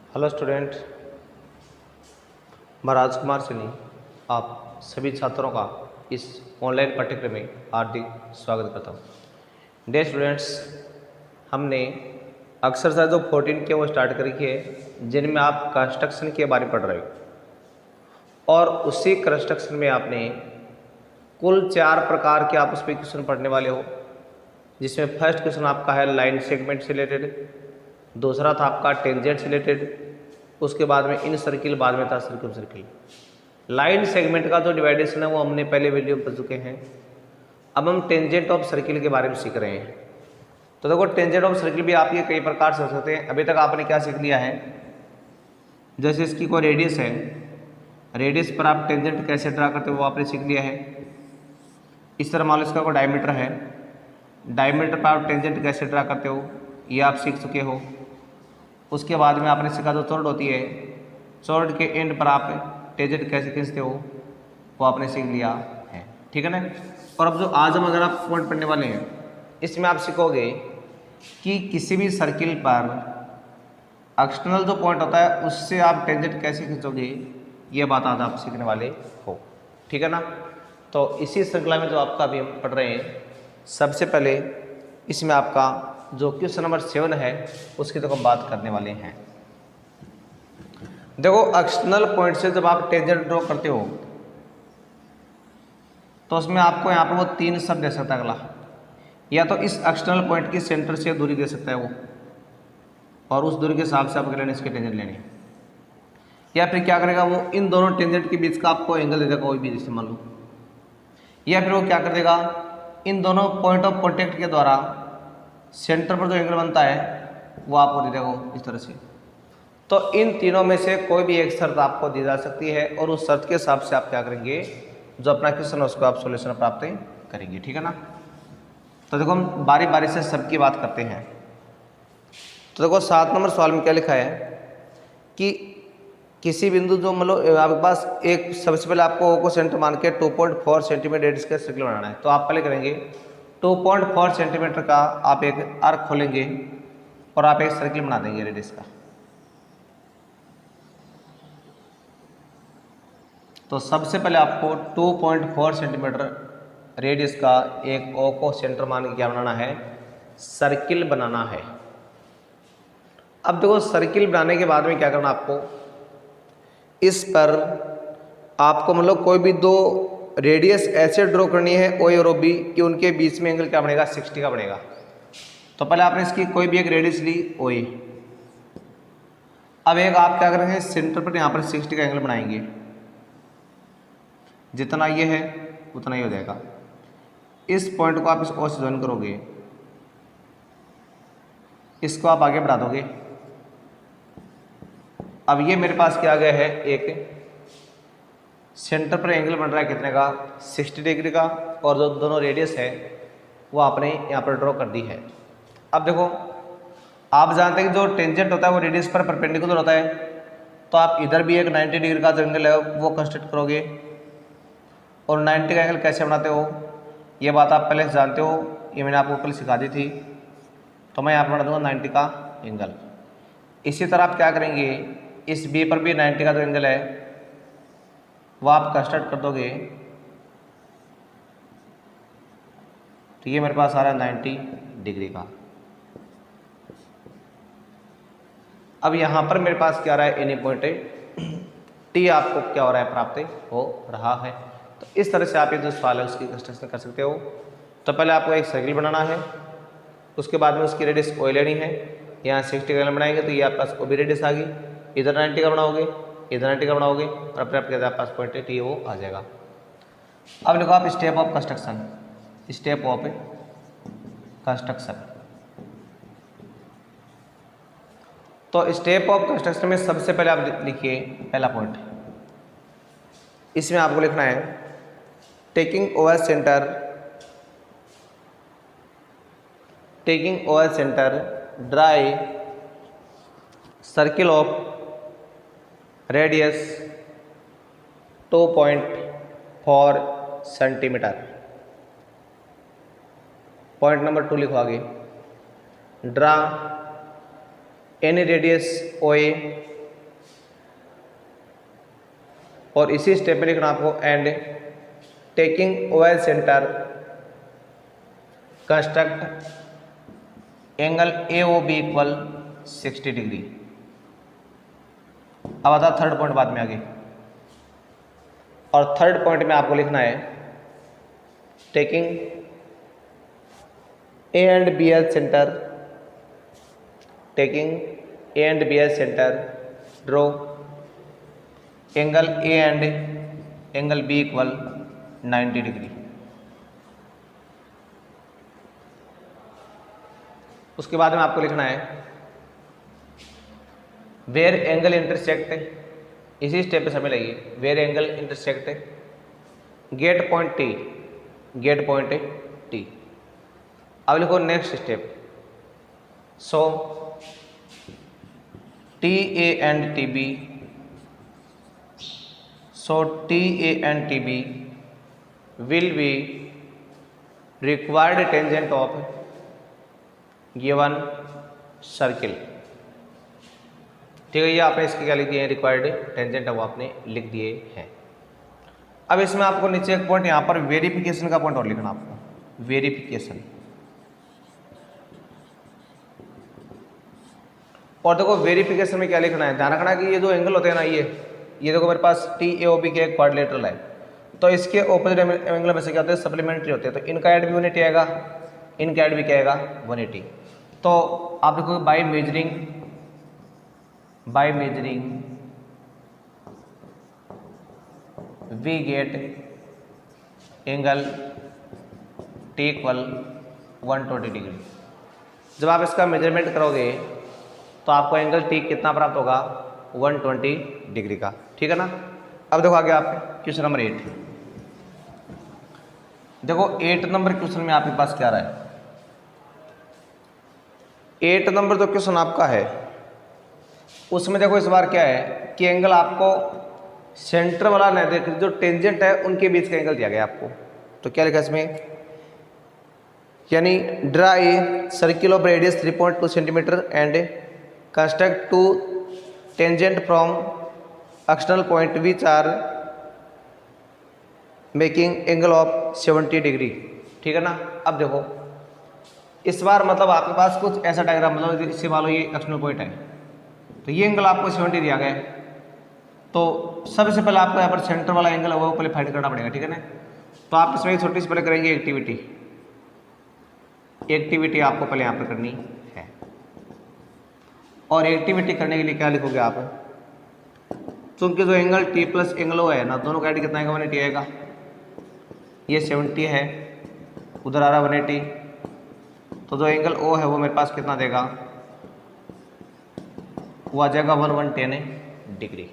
Hello student, मैं राजकुमार सिन्ही आप सभी छात्रों का इस ऑनलाइन पाठ्यक्रम में हार्दिक स्वागत करता हूँ। डियर स्टूडेंट्स, हमने एक्सरसाइज जो 14 के वो स्टार्ट करी है, जिनमें आप कंस्ट्रक्शन के बारे में पढ़ रहे हो और उसी कंस्ट्रक्शन में आपने कुल 4 प्रकार के आप उस पर क्वेश्चन पढ़ने वाले हो, जिसमें फर्स्ट क्वेश्चन आपका है लाइन सेगमेंट से रिलेटेड, दूसरा था आपका टेंजेंट से रिलेटेड, उसके बाद में इन सर्किल, बाद में था सर्कम सर्किल। लाइन सेगमेंट का जो डिवाइडेशन है वो हमने पहले वीडियो में पढ़ चुके हैं। अब हम टेंजेंट ऑफ सर्किल के बारे में सीख रहे हैं। तो देखो, टेंजेंट ऑफ सर्किल भी आप ये कई प्रकार से हो सकते हैं। अभी तक आपने क्या सीख लिया है, जैसे इसकी कोई रेडियस है, रेडियस पर आप टेंजेंट कैसे ड्रा करते हो वो आपने सीख लिया है। इस तरह मान लो इसका कोई डायमीटर है, डायमीटर पर आप टेंजेंट कैसे ड्रा करते हो ये आप सीख चुके हो। उसके बाद में आपने सीखा जो चॉर्ड होती है, चॉर्ड के एंड पर आप टेंजेंट कैसे खींचते हो वो आपने सीख लिया है, ठीक है ना। और अब जो आज हम अगर आप पॉइंट पढ़ने वाले हैं, इसमें आप सीखोगे कि किसी भी सर्किल पर एक्सटर्नल जो पॉइंट होता है उससे आप टेंजेंट कैसे खींचोगे, ये बात आज आप सीखने वाले हो, ठीक है ना। तो इसी श्रृंखला में जो आपका अभी हम पढ़ रहे हैं, सबसे पहले इसमें आपका जो क्वेश्चन नंबर 7 है उसकी तो हम बात करने वाले हैं। देखो, एक्सटर्नल पॉइंट से जब आप टेंजेंट ड्रॉ करते हो तो उसमें आपको यहाँ पर वो 3 शब्द दे सकता है। अगला, या तो इस एक्सटर्नल पॉइंट की सेंटर से दूरी दे सकता है वो, और उस दूरी के हिसाब से आपको लेने इसके टेंजेंट लेने, या फिर क्या करेगा वो इन दोनों टेंजेंट के बीच का आपको एंगल दे देगा कोई भी, जैसे मान लो, या फिर वो क्या कर देगा इन दोनों पॉइंट ऑफ कॉन्टेक्ट के द्वारा सेंटर पर जो एंगल बनता है वो आपको दे देगा इस तरह से। तो इन तीनों में से कोई भी एक शर्त आपको दी जा सकती है और उस शर्त के हिसाब से आप क्या करेंगे, जो अपना क्वेश्चन है उसको आप सॉल्यूशन प्राप्त करेंगे, ठीक है ना। तो देखो, हम बारी बारी से सबकी बात करते हैं। तो देखो, 7 नंबर सवाल में क्या लिखा है कि किसी बिंदु जो मतलब आपके पास एक, सबसे पहले आपको ओ को सेंटर मान के 2.4 सेंटीमीटर रेडियस का सर्किल बनाना है। तो आप पहले करेंगे 2.4 सेंटीमीटर का आप एक आर्क खोलेंगे और आप एक सर्किल बना देंगे रेडियस का। तो सबसे पहले आपको 2.4 सेंटीमीटर रेडियस का एक ओ को सेंटर मान के क्या बनाना है, सर्किल बनाना है। अब देखो, सर्किल बनाने के बाद में क्या करना आपको, इस पर आपको मतलब कोई भी 2 रेडियस ऐसे ड्रॉ करनी है ओ और बी कि उनके बीच में एंगल क्या बनेगा, 60 का बनेगा। तो पहले आपने इसकी कोई भी एक रेडियस ली ओ। अब एक आप क्या करेंगे, सेंटर पर यहाँ पर 60 का एंगल बनाएंगे, जितना ये है उतना ही हो जाएगा। इस पॉइंट को आप इस ओ से ज्वाइन करोगे, इसको आप आगे बढ़ा दोगे। अब ये मेरे पास क्या आ गया है, एक सेंटर पर एंगल बन रहा है कितने का, 60 डिग्री का, और जो दोनों रेडियस है वो आपने यहाँ पर ड्रॉ कर दी है। अब देखो, आप जानते हैं कि जो टेंजेंट होता है वो रेडियस पर परपेंडिकुलर होता है, तो आप इधर भी एक 90 डिग्री का जो एंगल है वो कंस्ट्रक्ट करोगे। और 90 का एंगल कैसे बनाते हो ये बात आप पहले से जानते हो, ये मैंने आपको कल सिखा दी थी। तो मैं यहाँ पर बना दूंगा 90 का एंगल। इसी तरह आप क्या करेंगे, इस बी पर भी 90 का जो एंगल है वो आप कंस्ट्रक्ट कर दोगे। तो ये मेरे पास आ रहा है 90 डिग्री का। अब यहाँ पर मेरे पास क्या आ रहा है, एनी पॉइंट टी आपको क्या हो रहा है, प्राप्त हो रहा है। तो इस तरह से आप ये जो सवाल है उसकी कंस्ट्रक्शन कर सकते हो। तो पहले आपको एक सर्किल बनाना है, उसके बाद में उसकी रेडियस ओ लेनी है। यहाँ 60 का एंगल बनाएंगे तो ये आपके पास ओ भी रेडियस आ गई, इधर 90 का बनाओगे, इधर 90 का बनाओगे, और अपने आपके पास पॉइंट टी वो आ जाएगा। अब देखो, आप step of construction, step of construction. तो स्टेप ऑफ कंस्ट्रक्शन में सबसे पहले आप लिखिए पहला पॉइंट, इसमें आपको लिखना है taking over centre draw a circle of radius 2.4 centimetre. Point number 2 लिखो आगे, draw any radius O A और इसी स्टेप में लिखना आपको and taking O L centre construct angle A O B equal 60 degree. अब आता थर्ड पॉइंट बाद में आगे, और थर्ड पॉइंट में आपको लिखना है taking A and B L centre, taking A and B L centre draw angle A and angle B equal 90 degree. उसके बाद में आपको लिखना है वेयर एंगल इंटरसेक्ट, इसी स्टेप पे समय लगी, where angle intersect get point T, get point T. अब लिखो next step, so T A and T B, so T A and T B will be required tangent of given circle. ठीक है, ये आपने इसके क्या लिख दिए हैं, रिक्वायर्ड टेंजेंट है वो आपने लिख दिए हैं। अब इसमें आपको नीचे एक पॉइंट यहाँ पर वेरिफिकेशन का पॉइंट और लिखना आपको, वेरिफिकेशन। और देखो वेरिफिकेशन में क्या लिखना है, ध्यान रखना कि ये जो एंगल होते हैं ना, ये देखो मेरे पास टी ए ओ बी के एक क्वाड्रिलेटरल है, तो इसके ऑपोजिट एंगल में से क्या होते हैं, सप्लीमेंट्री होते हैं। तो इनका एड भी 180 आएगा, इनका एड भी क्या आएगा 180। तो आप देखो by measuring we get angle T equal 120 degree. जब आप इसका मेजरमेंट करोगे तो आपको एंगल टी कितना प्राप्त होगा, 120 डिग्री का। ठीक है ना। अब देखो आगे आप क्वेश्चन नंबर 8, देखो 8 नंबर क्वेश्चन में आपके पास क्या रहा है, 8 नंबर जो क्वेश्चन आपका है उसमें देखो इस बार क्या है कि एंगल आपको सेंटर वाला नहीं देख, जो टेंजेंट है उनके बीच का एंगल दिया गया आपको। तो क्या लिखा इसमें, यानी draw a circle of radius 3.2 centimetre and construct 2 tangent from external point which are making angle of 70 degree. ठीक है ना। अब देखो इस बार मतलब आपके पास कुछ ऐसा डायग्राम, मतलब इससे मान लो ये एक्सटर्नल पॉइंट है, तो ये एंगल आपको 70 दिया गया है। तो सबसे पहले आपको यहाँ पर सेंटर वाला एंगल है वो पहले फाइंड करना पड़ेगा। ठीक है ना। तो आप इसमें एक छोटी सी पहले करेंगे एक्टिविटी आपको पहले यहाँ पर करनी है। और एक्टिविटी करने के लिए क्या लिखोगे आप, क्योंकि जो angle T plus angle O है ना, दोनों का एड कितना आएगा, 180 आएगा। ये 70 है, उधर आ रहा 180, तो जो एंगल ओ है वो मेरे पास कितना देगा, वो आ जाएगा 110 डिग्री।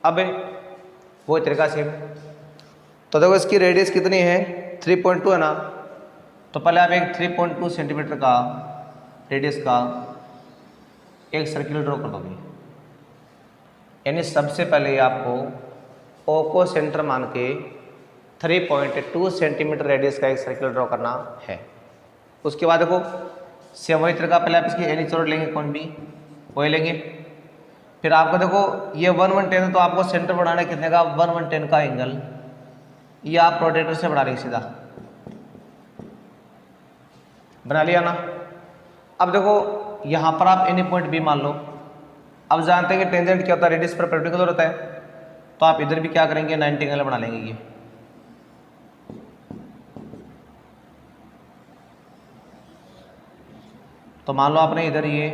अब वो तरीका से तो देखो इसकी रेडियस कितनी है, 3.2 है ना। तो पहले आप एक 3.2 सेंटीमीटर का रेडियस का एक सर्किल ड्रॉ कर दोगे। यानी सबसे पहले आपको ओ को सेंटर मान के 3.2 सेंटीमीटर रेडियस का एक सर्किल ड्रॉ करना है। उसके बाद देखो सेम वही तरीका, पहले आप इसकी एनी चौड़ लेंगे, कौन भी वही लेंगे। फिर आपको देखो ये 110 है, तो आपको सेंटर बनाना कितने का, 110 का एंगल, ये आप प्रोटेक्टर से बना लेंगे, सीधा बना लिया ना। अब देखो यहाँ पर आप एनी पॉइंट बी मान लो। अब जानते हैं कि टेंजेंट क्या होता है, रेडियस पर परपेंडिकुलर होता है, तो आप इधर भी क्या करेंगे, 90 एंगल बना लेंगे ये। तो मान लो आपने इधर ये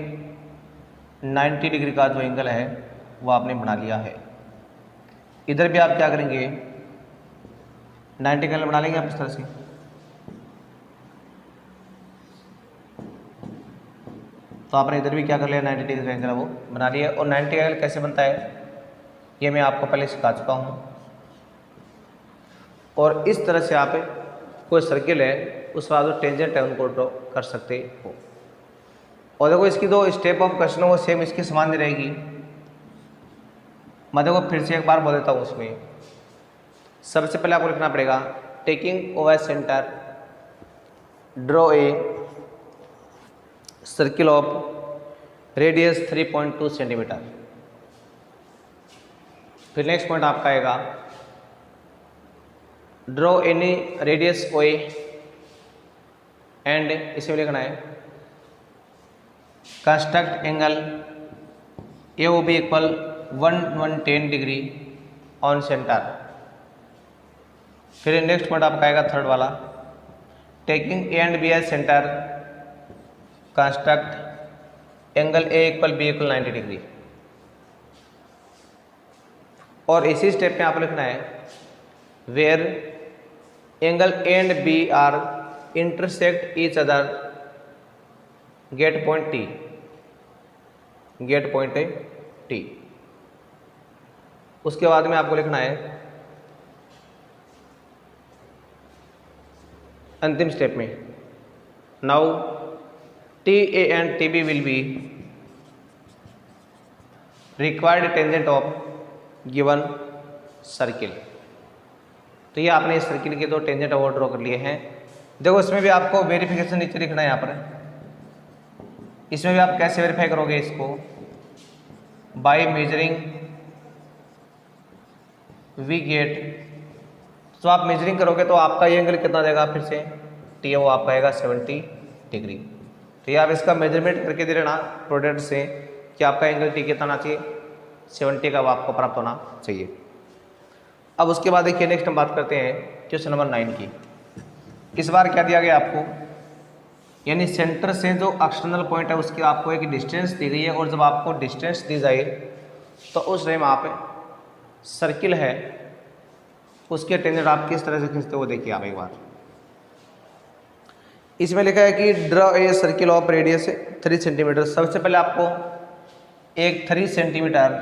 90 डिग्री का जो एंगल है वो आपने बना लिया है। इधर भी आप क्या करेंगे, 90 एंगल बना लेंगे आप इस तरह से। तो आपने इधर भी क्या कर लिया, 90 डिग्री का एंगल वो बना लिया। और 90 एंगल कैसे बनता है ये मैं आपको पहले सिखा चुका हूँ। और इस तरह से आप कोई सर्किल है उस बाद जो टेंजेंट है उनको ड्रॉ कर सकते हो। और देखो इसकी जो स्टेप ऑफ क्वेश्चन है वो सेम इसकी समान नहीं रहेगी। मैं देखो फिर से एक बार बोल देता हूँ। उसमें सबसे पहले आपको लिखना पड़ेगा taking over centre draw a circle of radius 3.2 centimetre. फिर नेक्स्ट पॉइंट आपका आएगा draw any radius O A and इसमें लिखना है construct angle A O B equal 110 degree on centre. फिर नेक्स्ट पॉइंट आपका आएगा थर्ड वाला taking A and B as centre construct angle A equal B equal 90 degree. और इसी स्टेप में आप लिखना है where angle A and B are intersect each other get point T. उसके बाद में आपको लिखना है अंतिम स्टेप में now T A and T B will be required tangent of given circle. तो ये आपने इस सर्किल के दो टेंजेंट और ड्रॉ कर लिए हैं। देखो इसमें भी आपको वेरिफिकेशन नीचे लिखना है यहाँ पर। इसमें भी आप कैसे वेरीफाई करोगे इसको बाय मेजरिंग वी गेट। तो आप मेजरिंग करोगे तो आपका ये एंगल कितना देगा फिर से टी है वो आपका आएगा 70 डिग्री। तो ये आप इसका मेजरमेंट करके दे देना प्रोडक्ट से कि आपका एंगल टी कितना आना चाहिए 70 का आपको प्राप्त होना चाहिए। अब उसके बाद देखिए नेक्स्ट हम बात करते हैं क्वेश्चन नंबर 9 की। इस बार क्या दिया गया आपको यानी सेंटर से जो एक्सटर्नल पॉइंट है उसकी आपको एक डिस्टेंस दी गई है और जब आपको डिस्टेंस दी जाए तो उस टाइम आप सर्किल है उसके टेंजेंट आप किस तरह से खींचते हो देखिए आप एक बार। इसमें लिखा है कि draw a circle of radius 3 centimetre. सबसे पहले आपको एक 3 सेंटीमीटर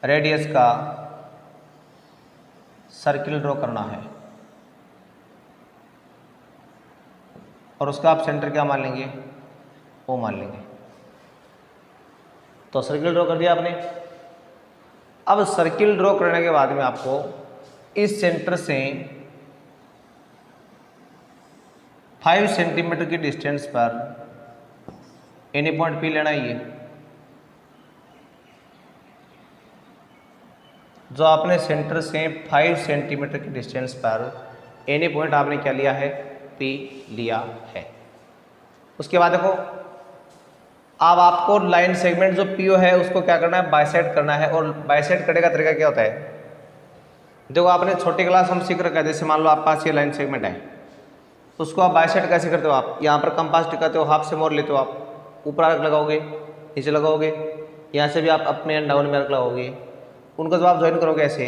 रेडियस का सर्किल ड्रॉ करना है और उसका आप सेंटर क्या मान लेंगे ओ मान लेंगे। तो सर्किल ड्रॉ कर दिया आपने। अब सर्किल ड्रॉ करने के बाद में आपको इस सेंटर से 5 सेंटीमीटर की डिस्टेंस पर एनी पॉइंट पी लेना ही है। जो आपने सेंटर से 5 सेंटीमीटर की डिस्टेंस पर एनी पॉइंट आपने क्या लिया है पी लिया है। उसके बाद देखो अब आपको लाइन सेगमेंट जो पीओ है उसको क्या करना है बाइसेक्ट करना है। और बाइसेक्ट करने का तरीका क्या होता है देखो आपने छोटी क्लास हम सीख रखा है। जैसे मान लो आपके पास ये लाइन सेगमेंट है उसको आप बाइसेक्ट कैसे करते हो आप यहाँ पर कंपास टिकाते हो हाफ से मोड़ लेते हो आप ऊपर आर्क लगाओगे नीचे लगाओगे यहाँ से भी आप अपने एंड डाउन में आर्क लगाओगे। उनको जब आप ज्वाइन करोगे ऐसे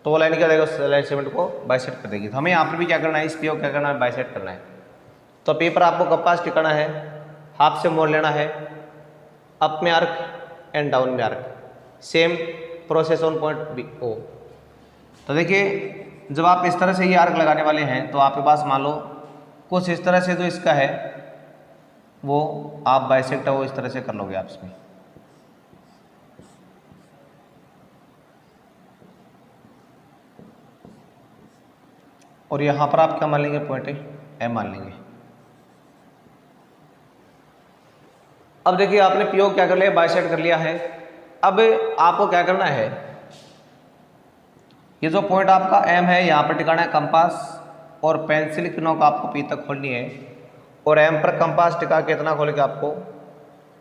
तो वो लाइन क्या देगा उस लाइन सेगमेंट को बाइसेक्ट कर देगी। तो हमें यहाँ पर भी क्या करना है इस पी को क्या करना है बाइसेक्ट करना है। तो पी पर आपको कंपास टिकाना है हाफ से मोड़ लेना है अप में आर्क एंड डाउन में arc same process on point B O. तो देखिए जब आप इस तरह से ये आर्क लगाने वाले हैं तो आपके पास मान लो कुछ इस तरह से जो इसका है वो आप बाइसेक्ट है वो इस तरह से कर लोगे आप इसमें। और यहाँ पर आप क्या मान लेंगे पॉइंट एम मान लेंगे। अब देखिए आपने पीओ क्या कर लिया बाइसेक्ट कर लिया है। अब आपको क्या करना है ये जो पॉइंट आपका एम है यहाँ पर टिकाना है कंपास और पेंसिल की नोक आपको पी तक खोलनी है और एम पर कंपास टिका के इतना खोल के आपको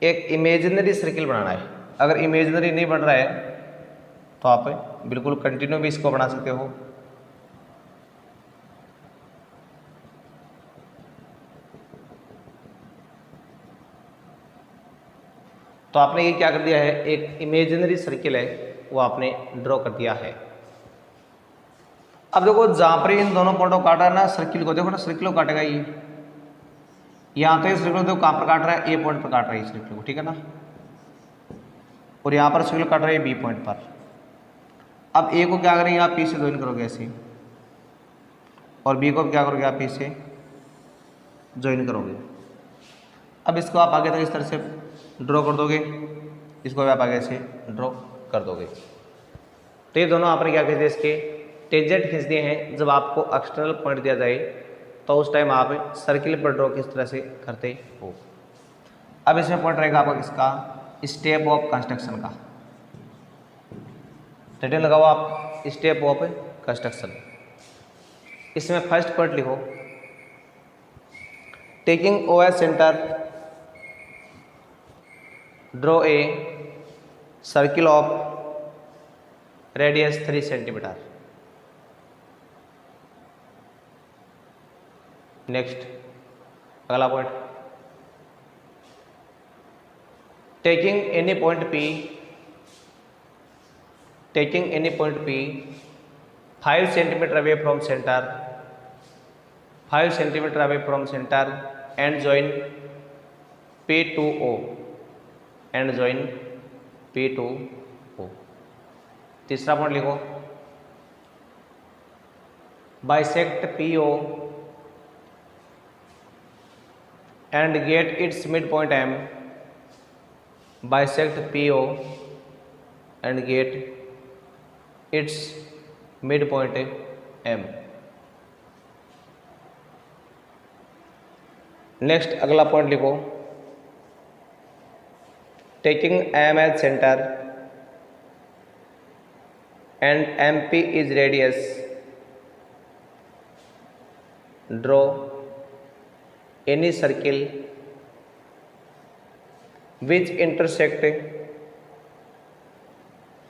एक इमेजिनरी सर्किल बनाना है। अगर इमेजिनरी नहीं बन रहा है तो आप बिल्कुल कंटिन्यू भी इसको बना सकते हो। तो आपने ये क्या कर दिया है एक इमेजिनरी सर्किल है वो आपने ड्रॉ कर दिया है। अब देखो जहां पर इन दोनों पॉइंटों काटा है ना सर्किल को देखो ना सर्किल को काटेगा ये यहाँ तो ये सर्किल देखो कहाँ पर काट रहा है ए पॉइंट पर काट रहा है इस सर्किल को ठीक है ना। और यहाँ पर सर्किल काट रहा है बी पॉइंट पर। अब ए को क्या करेंगे आप पी से ज्वाइन करोगे ऐसे और बी को क्या करोगे आप पी से ज्वाइन करोगे। अब इसको आप आगे तक इस तरह से ड्रॉ कर दोगे इसको भी आप आगे से ड्रॉ कर दोगे। तो ये दोनों आपने क्या कहते हैं इसके टेंजेंट खींच दिए हैं। जब आपको एक्सटर्नल पॉइंट दिया जाए तो उस टाइम आप सर्किल पर ड्रॉ किस तरह से करते हो। अब इसमें पॉइंट रहेगा आपका किसका स्टेप ऑफ कंस्ट्रक्शन का। टाइटल लगाओ आप स्टेप ऑफ कंस्ट्रक्शन। इसमें फर्स्ट पॉइंट लिखो, taking O as centre draw a circle of radius 3 centimetre. Next अगला point, taking any point P 5 centimetre away from centre, 5 centimetre away from centre and join P to O, and join P to O। तीसरा पॉइंट लिखो, bisect PO and get its midpoint M, bisect PO and get its midpoint M। Next अगला point लिखो, taking M as center and MP is radius, draw any circle which intersect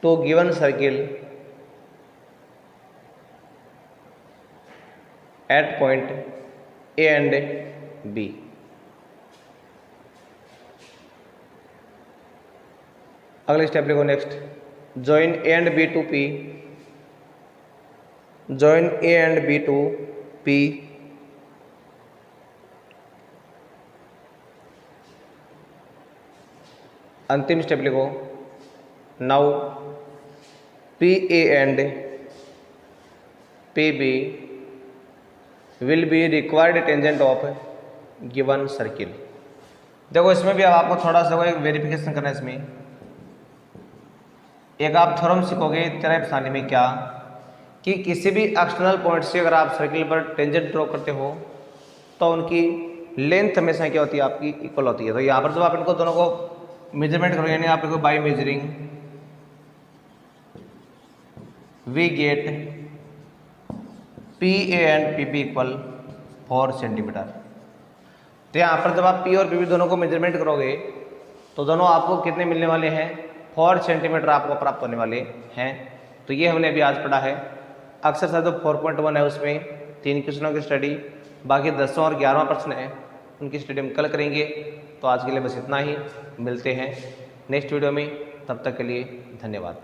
to given circle at point A and B। अगले step लिखो, next join A and B to P, join A and B to P। अंतिम step लिखो, now PA and PB will be required tangent of given circle. देखो इसमें भी अब आपको थोड़ा सा एक वेरिफिकेशन करना है। इसमें एक आप थ्योरम सीखोगे तेरह सानी में, क्या कि किसी भी एक्सटर्नल पॉइंट से अगर आप सर्किल पर टेंजेंट ड्रॉ करते हो तो उनकी लेंथ हमेशा क्या होती है, आपकी इक्वल होती है। तो यहाँ पर जब आप इनको दोनों को मेजरमेंट करोगे, यानी आप by measuring we get PA and PP equal 4 centimetre. तो यहाँ पर जब आप P और PP दोनों को मेजरमेंट करोगे तो दोनों आपको कितने मिलने वाले हैं, 4 सेंटीमीटर आपको प्राप्त होने वाले हैं। तो ये हमने अभी आज पढ़ा है। एक्सरसाइज जो 4.1 है उसमें 3 क्वेश्चनों की स्टडी, बाकी 10वां और 11वां प्रश्न है उनकी स्टडी हम कल करेंगे। तो आज के लिए बस इतना ही, मिलते हैं नेक्स्ट वीडियो में, तब तक के लिए धन्यवाद।